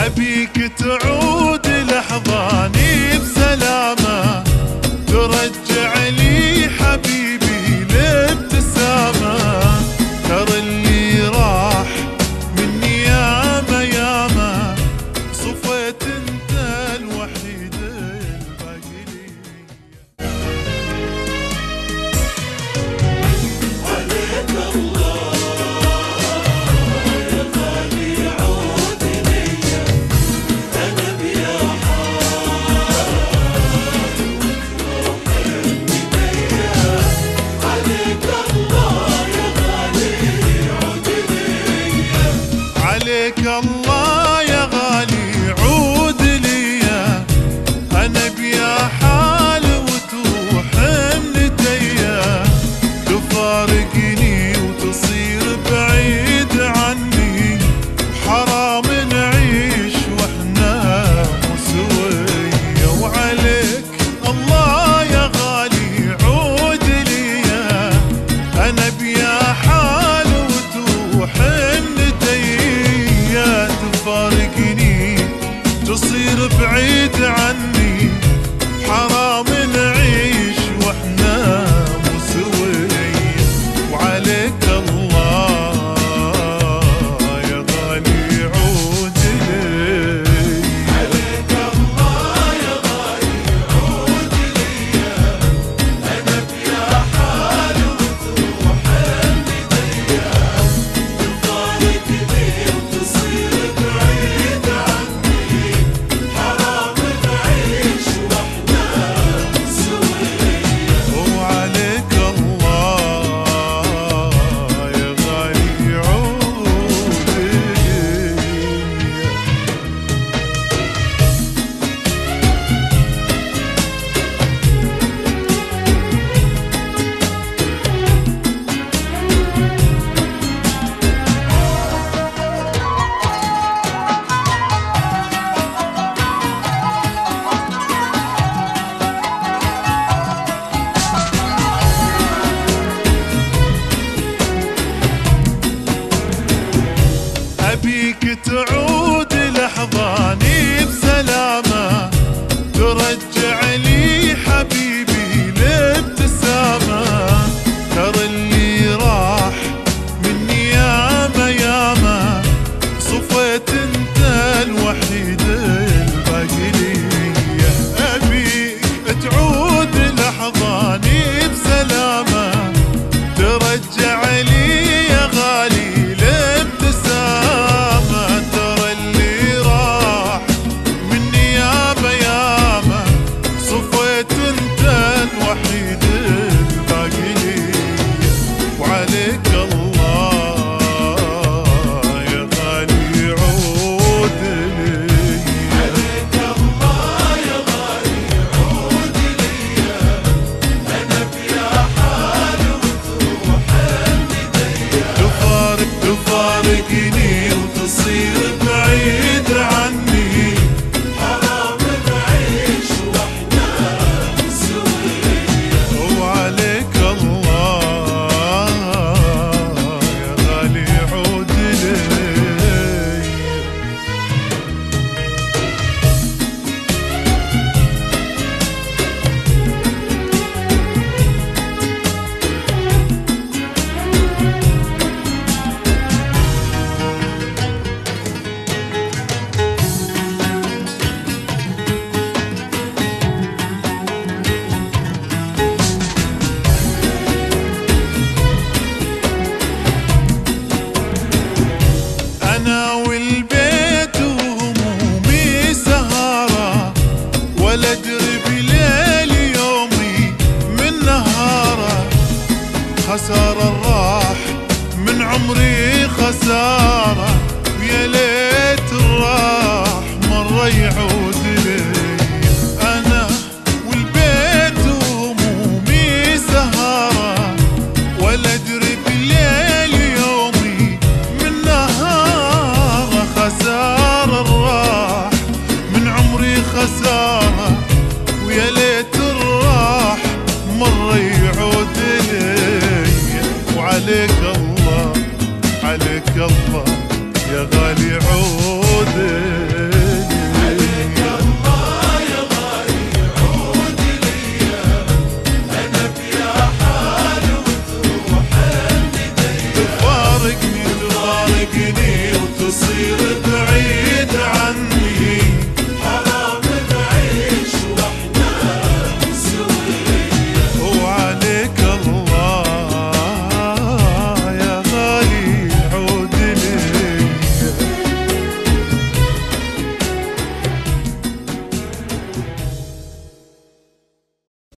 أبيك تعود لحظاني بسلامة، ترجع لي حبيبي الابتسامة. ترى اللي راح مني ياما ياما، صفيت انت الوحيد الباقي لي. عليك الله يا غالي عود ليا، انا بيا عليك الله يا غالي عود ليا. عليك الله يا غالي عود ليا، انا بيا حال وتروح من تيا. تفارقني وتصير بعيد عني، حرام نعيش واحنا مو سويا. وعليك الله يا غالي عود ليا، انا بيا حال وتروح من تيا. تفارقني تصير بعيد عني، حرام نعيش واحنا مو سويا. وعليك الله يا غالي عود لي. عليك الله يا غالي عود ليا، انا بيا حال وتروح بديا. تفارقني وتصير بعيد عني، حرام نعيش واحنا مو سويا. وعليك الله يا غالي عود لي. أبيك تعود لحظاني بسلامة، ترجع لي حبيبي الابتسامة. ترى اللي راح مني ياما ياما، صفيت انت الوحيد الباقي لي. أبيك تعود لحظاني بسلامة، ترجع لي يا غالي الابتسامة. ترى اللي راح مني ياما ياما، صفيت انت الوحيد الباقي لي. وعليك الله يا غالي عود لي. عليك الله يا غالي عود ليا، انا بيا حال وتروح بديا. تفارقني وتصير بعيد عني، حرام نعيش واحنا مو سويا. وعليك الله يا غالي عود لي. أنا والبيت وهمومي سهارة، ولا أدري بليل يومي من نهارة. خسارة راح من عمري خسارة، ويا ليت راح مرة يعود لي. أنا والبيت وهمومي سهارة، ولا أدري بليل يومي من نهارة. خسارة راح من عمري خسارة، ويا ليت راح مرة يعود لي. وعليك الله عليك الله يا غالي عود.